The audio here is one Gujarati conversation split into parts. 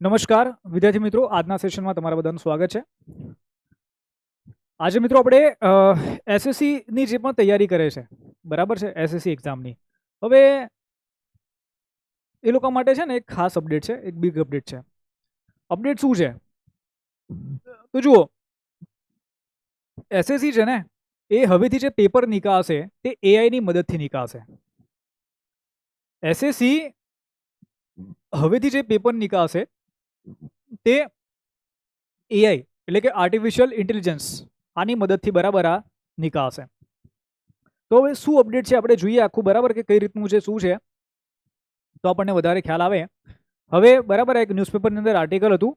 નમસ્કાર વિદ્યાર્થી મિત્રો, આજના સેશનમાં તમારા બધાનું સ્વાગત છે. આજે મિત્રો આપણે એસએસસીની જે પણ તૈયારી કરે છે, બરાબર છે, એસએસસી એક્ઝામની, હવે એ લોકો માટે છે ને એક ખાસ અપડેટ છે, એક બિગ અપડેટ છે. અપડેટ શું છે તો જુઓ, એસએસસી છે ને એ હવેથી જે પેપર નીકાળશે તે એઆઈની મદદથી નીકાળશે. એસએસસી હવેથી જે પેપર નીકાળશે તે એઆઈ એટલે કે આર્ટિફિશિયલ ઇન્ટેલિજન્સ આની મદદથી બરાબર આ નીકાળશે. તો હવે શું અપડેટ છે આપણે જોઈએ આખું, બરાબર, કે કઈ રીતનું છે, શું છે, તો આપણને વધારે ખ્યાલ આવે. હવે બરાબર એક ન્યૂઝપેપરની અંદર આર્ટિકલ હતું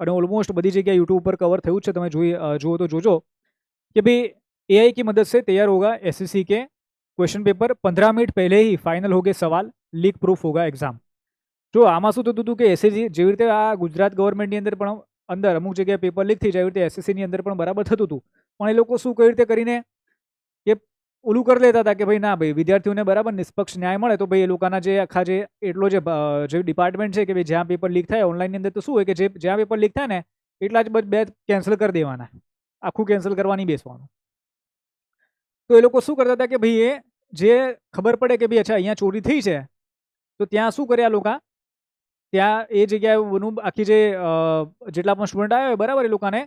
અને ઓલમોસ્ટ બધી જગ્યાએ યુટ્યુબ પર કવર થયું છે, તમે જુઓ તો જોજો कि भाई एआई की मदद से तैयार होगा एसएससी के क्वेश्चन पेपर, 15 मिनट पहले ही फाइनल हो गए सवाल, लीक प्रूफ होगा एग्जाम. જો આમાં શું થતું હતું કે એસએસસી જેવી રીતે આ ગુજરાત ગવર્મેન્ટની અંદર પણ અંદર અમુક જગ્યાએ પેપર લીક થઈ જાય, એવી રીતે એસએસસીની અંદર પણ બરાબર થતું હતું. પણ એ લોકો શું કઈ રીતે કરીને કે ઓલું કરી લેતા હતા કે ભાઈ ના ભાઈ વિદ્યાર્થીઓને બરાબર નિષ્પક્ષ ન્યાય મળે, તો ભાઈ એ લોકોના જે આખા જે એટલો જે ડિપાર્ટમેન્ટ છે કે ભાઈ જ્યાં પેપર લીક થાય ઓનલાઈનની અંદર, તો શું હોય કે જ્યાં પેપર લીક થાય ને એટલા જ બે કેન્સલ કરી દેવાના, આખું કેન્સલ કરવાની બેસવાનું. તો એ લોકો શું કરતા હતા કે ભાઈ એ જે ખબર પડે કે ભાઈ અચ્છા અહીંયા ચોરી થઈ છે, તો ત્યાં શું કર્યા લોકો, ત્યાં એ જગ્યાએ આખી જે જેટલા પણ સ્ટુડન્ટ આવ્યા હોય બરાબર એ લોકોને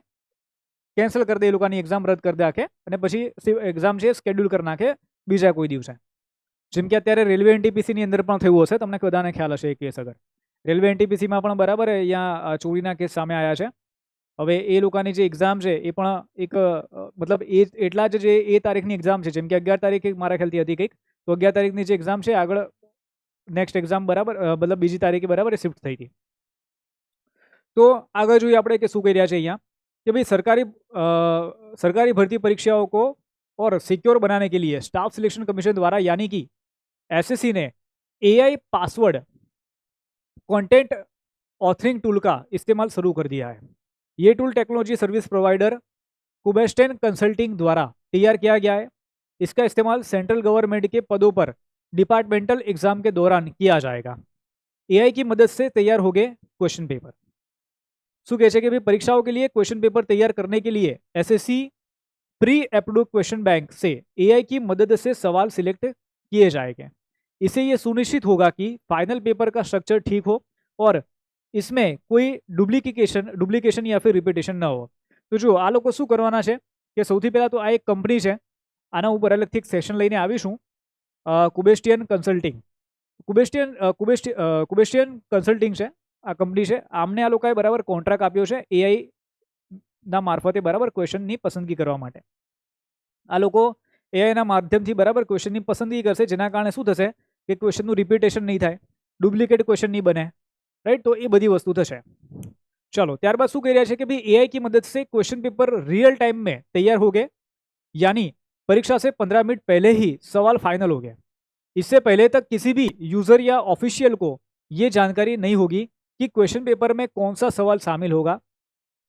કેન્સલ કરી દે, એ લોકોની એક્ઝામ રદ કરી દે આખે, અને પછી એક્ઝામ છે સ્કેડ્યુલ કરી નાખે બીજા કોઈ દિવસે. જેમ કે અત્યારે રેલવે એનટીપીસીની અંદર પણ થયું હશે, તમને બધાને ખ્યાલ હશે એ કેસ. અગર રેલવે એનટીપીસીમાં પણ બરાબર અહીંયા ચોરીના કેસ સામે આવ્યા છે. હવે એ લોકોની જે એક્ઝામ છે એ પણ એક મતલબ એટલા જ જે એ તારીખની એક્ઝામ છે, જેમ કે 11 તારીખે મારા ખ્યાલથી હતી કંઈક, તો 11 તારીખની જે એક્ઝામ છે આગળ નેક્સ્ટ એક્ઝામ બરાબર મતલબ બીજી તારીખે બરાબર શિફ્ટ થઈ હતી. તો આગળ જોઈએ આપણે કે શું કહી રહ્યા છે અહીંયા कि भाई सरकारी भर्ती परीक्षाओं को और सिक्योर बनाने के लिए स्टाफ सिलेक्शन कमीशन द्वारा यानी कि एसएससी ने AI password content authoring tool का इस्तेमाल शुरू कर दिया है. ये टूल टेक्नोलॉजी सर्विस प्रोवाइडर कुबेस्टेन कंसल्टिंग द्वारा तैयार किया गया है. इसका इस्तेमाल सेंट्रल गवर्नमेंट के पदों पर डिपार्टमेंटल एग्जाम के दौरान किया जाएगा. एआई की मदद से तैयार हो गए क्वेश्चन पेपर. શું કહે છે કે भाई परीक्षाओं के लिए क्वेश्चन पेपर तैयार करने के लिए SSC pre approved question bank से एआई की मदद से सवाल सिलेक्ट किए जाएंगे. इससे ये सुनिश्चित होगा कि फाइनल पेपर का स्ट्रक्चर ठीक हो और इसमें कोई डुप्लिकेशन या फिर रिपीटेशन न हो. તો જો આ લોકો શું કરવાના છે કે સૌથી પહેલાં તો આ એક કંપની છે, આના ઉપર અલગથી એક સેશન લઈને આવીશું, કુબેસ્ટિયન કન્સલ્ટિંગ છે આ કંપની છે. આમને આ લોકોએ બરાબર કોન્ટ્રાક્ટ આપ્યો છે એઆઈ ના મારફતે બરાબર ક્વેશ્ચનની પસંદગી કરવા માટે. આ લોકો એઆઈના માધ્યમથી બરાબર ક્વેશ્ચનની પસંદગી કરશે, જેના કારણે શું થશે કે ક્વેશ્ચનનું રિપીટેશન નહીં થાય, ડુપ્લિકેટ ક્વેશ્ચન નહીં બને, राइट. तो ये बड़ी वस्तु થશે. चलो ત્યારબાદ શું કહી રહ્યા છે કે भाई एआई की मदद से क्वेश्चन पेपर रियल टाइम में तैयार हो गए, यानी परीक्षा से 15 मिनट पहले ही सवाल फाइनल हो गए. इससे पहले तक किसी भी यूजर या ऑफिशियल को ये जानकारी नहीं होगी कि क्वेश्चन पेपर में कौन सा सवाल शामिल होगा.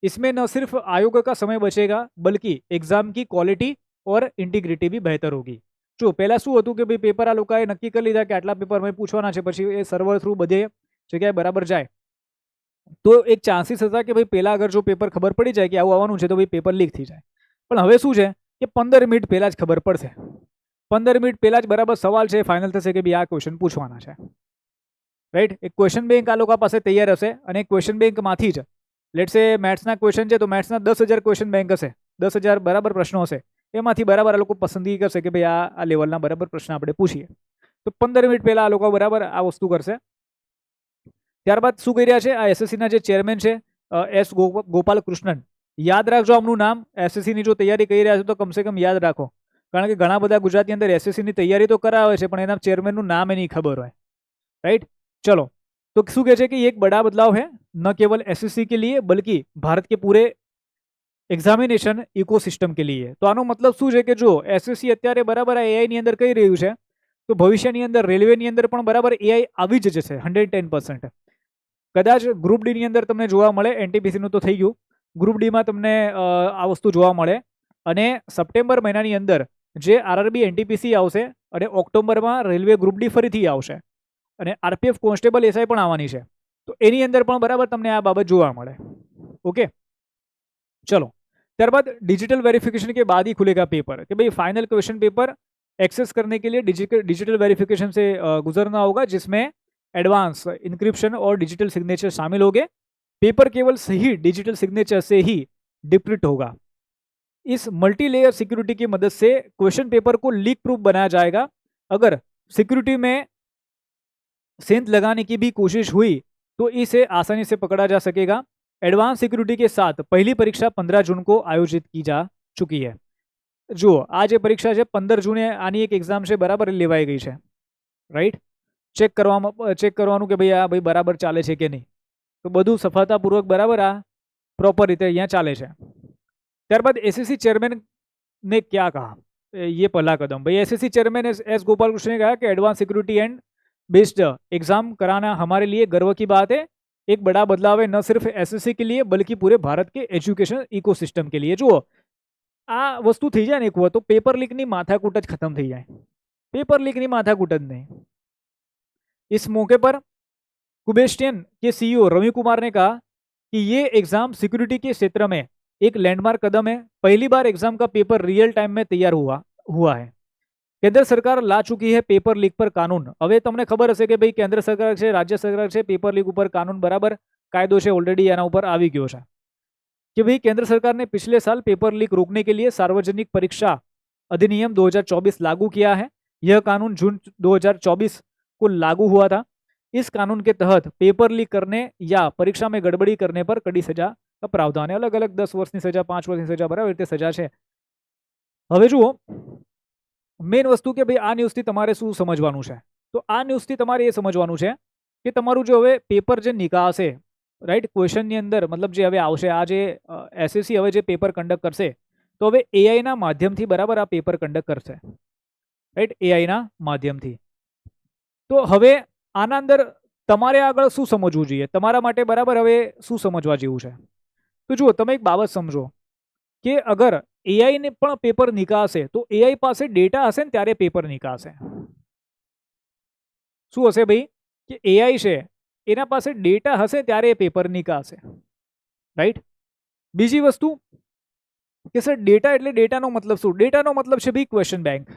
इसमें न सिर्फ आयोग का समय बचेगा बल्कि एग्जाम की क्वालिटी और इंटीग्रिटी भी बेहतर होगी. जो पहला શું હતું કે ભાઈ પેપર આ લોકોએ નક્કી કરી લીધા કે આટલા પેપરમાં પૂછવાના છે, પછી એ સર્વર થ્રુ બધે જગ્યાએ બરાબર જાય, તો એક ચાન્સીસ હતા કે ભાઈ પહેલા અગર જો પેપર ખબર પડી જાય કે આવું આવવાનું છે તો ભાઈ પેપર લીક થઈ જાય. પણ હવે શું છે કે 15 મિનિટ પહેલા જ ખબર પડશે, 15 મિનિટ પહેલા જ બરાબર સવાલ છે ફાઇનલ થશે કે ભાઈ આ ક્વેશ્ચન પૂછવાના છે, રાઈટ. એક ક્વેશ્ચન બેંક આ લોકો પાસે તૈયાર હશે અને ક્વેશ્ચન બેંકમાંથી જ લેટ્સ સે મેથ્સના ક્વેશ્ચન છે તો મેથ્સના 10,000 ક્વેશ્ચન બેંક હશે, 10,000 બરાબર પ્રશ્નો હશે, એમાંથી બરાબર આ લોકો પસંદગી કરશે કે ભાઈ આ લેવલના બરાબર પ્રશ્ન આપણે પૂછીએ. તો 15 મિનિટ પહેલા આ લોકો બરાબર આ વસ્તુ કરશે. ત્યારબાદ શું કહી રહ્યા છે આ એસએસસીના જે ચેરમેન છે એસ ગોપાલ કૃષ્ણન, યાદ રાખજો આમનું નામ. એસએસસીની જો તૈયારી કરી રહ્યા છો તો કમસે કમ યાદ રાખો, કારણ કે ઘણા બધા ગુજરાતની અંદર એસએસસીની તૈયારી તો કરાવે છે પણ એના ચેરમેનનું નામ એ નહીં ખબર હોય, राइट. चलो तो શું કહે છે કે એક बड़ा बदलाव है न केवल एसएससी के लिए बल्कि भारत के पूरे એક્ઝામિનેશન ઇકોસિસ્ટમ કે लिए. તો આનો મતલબ શું છે કે જો એસએસસી અત્યારે બરાબર આ એઆઈની અંદર કહી રહ્યું છે, તો ભવિષ્યની અંદર રેલવેની અંદર પણ બરાબર એઆઈ આવી જ જશે 110%. કદાચ ગ્રુપ ડીની અંદર તમને જોવા મળે, એનટીપીસીનું તો થઈ ગયું, ગ્રુપ ડીમાં તમને આ વસ્તુ જોવા મળે, અને સપ્ટેમ્બર મહિનાની અંદર જે આરઆરબી એનટીપીસી આવશે અને ઓક્ટોબરમાં રેલવે ગ્રુપ ડી ફરીથી આવશે, અને આરપીએફ કોન્સ્ટેબલ એસઆઈ પણ આવવાની છે. તો એની અંદર પણ બરાબર તમને આ બાબત જોવા મળે. ओके, चलो त्यारबाद डिजिटल वेरिफिकेशन के बाद ही खुलेगा पेपर कि भाई फाइनल क्वेश्चन पेपर एक्सेस करने के लिए डिजिटल वेरिफिकेशन से गुजरना होगा, जिसमें एडवांस इंक्रिप्शन और डिजिटल सिग्नेचर शामिल होंगे. पेपर केवल सही डिजिटल सिग्नेचर से ही डिक्रिप्ट होगा. इस मल्टी लेयर सिक्योरिटी की मदद से क्वेश्चन पेपर को लीक प्रूफ बनाया जाएगा. अगर सिक्योरिटी में सेंध लगाने की भी कोशिश हुई तो इसे आसानी से पकड़ा जा सकेगा. एडवांस सिक्योरिटी के साथ पहली परीक्षा 15 जून को आयोजित की जा चुकी है. જુઓ આ જે પરીક્ષા છે 15 જૂને આની એક એક્ઝામ છે બરાબર લેવાઈ ગઈ છે, રાઈટ. ચેક કરવાનું કે ભાઈ આ ભાઈ બરાબર ચાલે છે કે નહીં. તો બધું સફળતાપૂર્વક બરાબર આ પ્રોપર રીતે અહીંયા ચાલે છે. ત્યારબાદ एसएससी चेयरमैन ने क्या कहा, ये पहला कदम. भाई SSC chairman S Gopal Krishna ने कहा कि advance security and based exam कराना हमारे लिए गर्व की बात है. एक बड़ा बदलाव है, न सिर्फ एसएससी के लिए बल्कि पूरे भारत के एज्युकेशन इकोसिस्टम के लिए. जुओ आ वस्तु थी जाए एक तो पेपर लीक नी माथाकूट ज खत्म थी जाए. पेपर लीक नी माथाकूट ज नहीं. इस मौके पर कुबेस्टियन के सीईओ रवि कुमार ने कहा कि ये एग्जाम सिक्योरिटी के क्षेत्र में एक लैंडमार्क कदम है. पहली बार एग्जाम का पेपर रियल टाइम में तैयार हुआ है. केंद्र सरकार ला चुकी है पेपर लीक पर कानून. हवे तमने खबर हशे कि भाई केंद्र सरकार है, राज्य सरकार है, पेपर लीक पर कानून बराबर कायदो है ऑलरेडी एना ऊपर आवी गयो है कि भाई केंद्र सरकार ने पिछले साल पेपर लीक रोकने के लिए सार्वजनिक परीक्षा अधिनियम 2024 लागू किया है. यह कानून जून 2024 को लागू हुआ था. इस कानून के तहत पेपर लीक करने या परीक्षा में गड़बड़ी करने पर कड़ी सजा का प्रावधान है. अलग अलग 10 वर्षनी सजा, 5 वर्षनी सजा बराबर रीते सजा है. हवे जुओ मेन वस्तु के भाई आ न्यूज़थी तमारे शुं समझवानुं छे. तो आ न्यूज़थी तमारे ये समझवानुं छे कि तमारुं जो हवे पेपर जे निकाळशे, राइट, क्वेश्चननी अंदर मतलब जे हवे आवशे आ जे एसएससी हवे जे पेपर कंडक्ट करशे तो हवे एआई ना माध्यमथी बराबर आ पेपर कंडक्ट करशे, राइट, एआई ना माध्यमथी. तो हवे आना अंदर तमारे आगळ शुं समजवुं जोईए, तमारा माटे बराबर हवे शुं समजवा जेवुं छे. तो जुओ તમે एक बाबत समझो कि अगर एआई ने पण पेपर निकाळशे तो एआई पासे डेटा हशे ने त्यारे पेपर निकाळशे. शुं हशे भाई कि एआई छे एना पासे डेटा हशे त्यारे पेपर निकाळशे, राइट. बीजी वस्तु कि सर डेटा एटले डेटानो मतलब शुं? डेटानो मतलब छे भाई क्वेश्चन बैंक.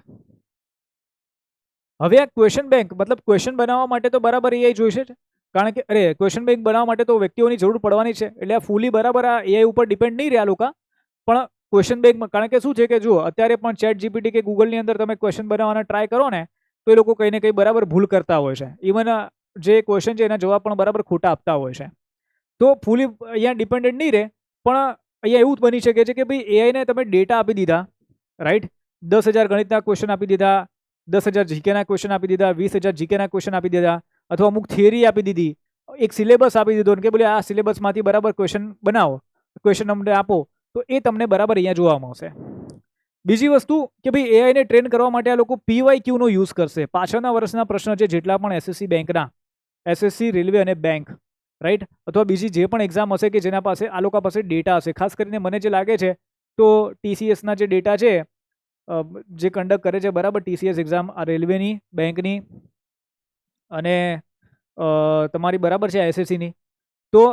हवे आ क्वेश्चन बैंक मतलब क्वेश्चन बनाववा माटे तो बराबर एआई जोईशे ज, कारण के अरे क्वेश्चन बैंक बनाववा माटे तो व्यक्तिओनी जरूर पड़वानी छे. एटले आ फूली बराबर आ एआई उपर डिपेन्ड नहीं रहे आ लोका. पण क्वेश्चन बैंक में कारण के शुं छे के जो अत्यारे पण चैट जीपीटी के गूगल नी अंदर तमे क्वेश्चन बनाववाना ट्राय करो ने तो ए लोको कहीं ने कहीं बराबर भूल करता होय छे. इवन जे क्वेश्चन छे एना जवाब पण बराबर खोटा आपता होय छे. तो फूली अहींया डिपेन्डेન્ટ नहीं रहे, पण अहींया एवुं बनी शके छे के भाई एआई ने तमे डेटा आपी दीधा, राइट. 10,000 गणितना क्वेश्चन आपी दीधा, 10,000 जीकेना क्वेश्चन आपी दीधा, 20,000 जीकेना क्वेश्चन आपी दीधा, अथवा अमुक थियरी आपी दीधी, एक सिलेबस आपी दीधो के बोले आ सिलेबसमांथी बराबर क्वेश्चन बनावो, क्वेश्चन अમને આપો तो ये तमने बराबर अहींया जोवा मळशे. बीजी वस्तु कि भाई एआई ने ट्रेन करवा माटे आ लोको पीवायक्यू नो यूज करशे. पाछळना वर्षना प्रश्न छे जेटला पण एसएससी बैंकना, एसएससी रेलवे अने बैंक, राइट, अथवा बीजी जे पण एक्जाम हशे कि जेना पासे आ लोका पासे डेटा हशे. खास करीने मने जे लागे छे तो टीसीएस ना जे डेटा छे जे कंडक्ट करे छे बराबर टीसीएस एक्जाम आ रेलवेनी, बैंकनी अने तमारी बराबर छे एसएससी नी, तो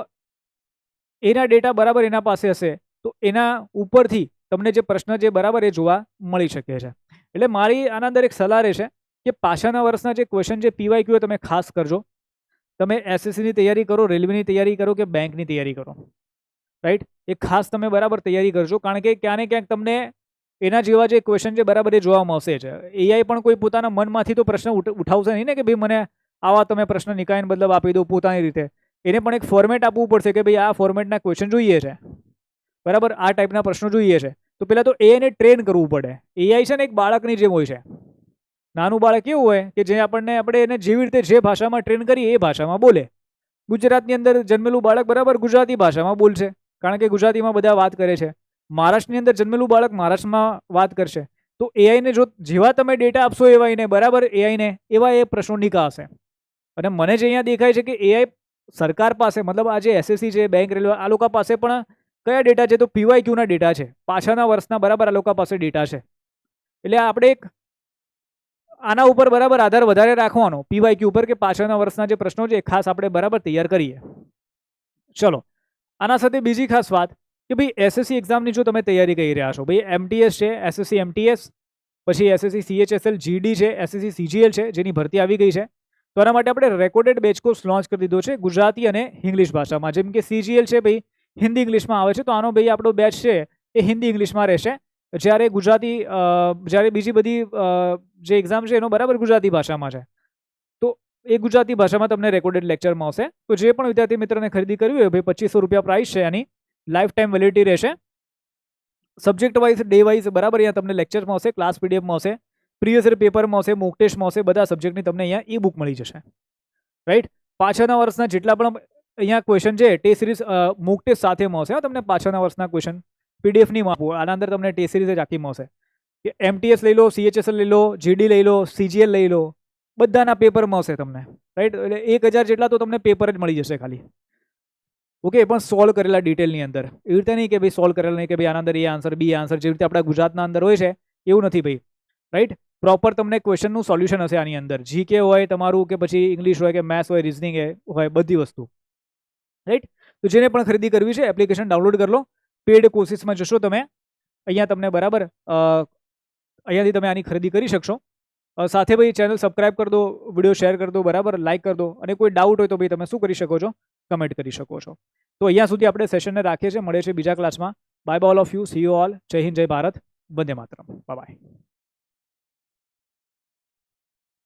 एना डेटा बराबर एना पासे हशे तो एना उपरथी तमने जे प्रश्न जे बराबर ए जोवा मळी शके छे. एटले मारी आना अंदर एक सलाह रहेशे कि पाछळना वर्षना जे क्वेश्चन जे पीवायक्यू तमे खास करजो. तमे एसएससी नी तैयारी करो, रेलवेनी तैयारी करो के बैंकनी तैयारी करो, राइट, ए खास तमे बराबर तैयारी करजो. कारण के क्यांक ने क्यांक तमने एना जेवा जे क्वेश्चन जे बराबर ए जोवा मळशे छे. एआई पण कोई पोताना मनमांथी तो प्रश्न उठावशे नहीं ने कि भाई मने आवा तमे प्रश्न निकाळीने बदलब आपी दो पोतानी रीते. एने पण एक फॉर्मेट आपवुं पड़शे कि भाई आ फॉर्मेटना क्वेश्चन जोईए छे, बराबर आ टाइपना प्रश्नो जोईए छे. तो पहला तो एआई ने ट्रेन करवुं पड़े. एआई छे ने एक बाळकनी जेम होय छे. नानुं बाळक केवुं होय कि जे आपणे एने जेवी रीते जे भाषामां ट्रेन करीए ए भाषामां बोले. गुजरातनी अंदर जन्मेલું बाळक बराबर गुजराती भाषामां बोलशे कारण के गुजरातीमां બધા વાત કરે છે. महाराष्ट्रनी अंदर जन्मेલું बाळक महाराष्ट्રમાં વાત કરશે. तो एआई ने जो जेवा तमे डेटा आपशो एवा एने बराबर एआई ने एवा ए प्रश्नो निकाळशे. अने मने जे अहींया देखाय छे कि एआई सरकार पासे मतलब आ जे एसएससी छे, बैंक, रेलवे आ लोका पासे पण कया डेटा है तो पीवायक्यू ना डेटा है. पाछळना वर्षना बराबर आ लोका पासे डेटा है. एटले आपणे एक આના ઉપર બરાબર આધાર વધારે રાખવાનો પીવાયક્યુ ઉપર કે પાછળના વર્ષના જે પ્રશ્નો છે એ ખાસ આપણે બરાબર તૈયાર કરીએ. ચલો આના સાથે બીજી ખાસ વાત કે ભાઈ એસએસસી એક્ઝામની જો તમે તૈયારી કરી રહ્યા છો, ભાઈ એમટીએસ છે, એસએસસી એમટીએસ, પછી એસએસસી સીએચએસએલ જીડી છે, એસએસસી સીજીએલ છે, જેની ભરતી આવી ગઈ છે. તો આના માટે આપણે રેકોર્ડેડ બેચ કોર્સ લોન્ચ કરી દીધો છે ગુજરાતી અને ઇંગ્લિશ ભાષામાં. જેમ કે સીજીએલ છે ભાઈ હિન્દી ઇંગ્લિશમાં આવે છે, તો આનો ભાઈ આપણો બેચ છે એ હિન્દી ઇંગ્લિશમાં રહેશે. જ્યારે ગુજરાતી જ્યારે બીજી બધી જે એક્ઝામ છે એનો બરાબર ગુજરાતી ભાષામાં છે, તો એ ગુજરાતી ભાષામાં તમને રેકોર્ડેડ લેક્ચર મળશે. તો જે પણ વિદ્યાર્થી મિત્રોને ખરીદી કરવી હોય ભાઈ 2500 રૂપિયા પ્રાઇસ છે, એની લાઈફ ટાઈમ વેલિડિટી રહેશે. સબ્જેક્ટ વાઇઝ ડે વાઇઝ બરાબર અહીંયા તમને લેક્ચર મળશે, ક્લાસ પીડીએફ મળશે, પ્રીવિયસ યર પેપર મળશે, મોક ટેસ્ટ મળશે, બધા સબ્જેક્ટની તમને અહીંયા ઈ બુક મળી જશે. રાઈટ, પાછળના વર્ષના જેટલા પણ અહીંયા ક્વેશ્ચન છે ટેસ્ટ સિરીઝ મોક ટેસ્ટ સાથે મળશે તમને. પાછળના વર્ષના ક્વેશ્ચન પીડીએફની આપવું, આના અંદર તમને ટેસ્ટ સિરીઝ જ આખી મળશે. કે એમટીએસ લઈ લો, સીએચએસએલ લઈ લો, જીડી લઈ લો, સીજીએલ લઈ લો, બધાના પેપર મળશે તમને. રાઈટ, એટલે 1000 જેટલા તો તમને પેપર જ મળી જશે ખાલી. ઓકે, પણ સોલ્વ કરેલા ડિટેલની અંદર. એવી રીતે નહીં કે ભાઈ સોલ્વ કરેલા નહીં કે ભાઈ આના અંદર એ આન્સર બી આન્સર, જેવી રીતે આપણા ગુજરાતના અંદર હોય છે એવું નથી ભાઈ. રાઈટ, પ્રોપર તમને ક્વેશ્ચનનું સોલ્યુશન હશે આની અંદર. જીકે હોય તમારું કે પછી ઇંગ્લિશ હોય કે મેથ્સ હોય, રિઝનિંગ હોય, બધી વસ્તુ. રાઈટ, તો જેને પણ ખરીદી કરવી છે એપ્લિકેશન ડાઉનલોડ કરી લો. પેડ કોર્સિસમાં જશો તમે, અહીંયા તમને બરાબર અહીંયાથી તમે આની ખરીદી કરી શકશો. સાથે ભાઈ ચેનલ સબસ્ક્રાઇબ કરી દો, વિડીયો શેર કરી દો, બરાબર લાઇક કરી દો, અને કોઈ ડાઉટ હોય તો ભાઈ તમે શું કરી શકો છો, કમેન્ટ કરી શકો છો. તો અહીંયા સુધી આપણે સેશનને રાખીએ છીએ. મળીએ છીએ બીજા ક્લાસમાં. Bye bye all of you, C you all. જય હિન્દ, જય ભારત, વંદે માતરમ, બાય બાય.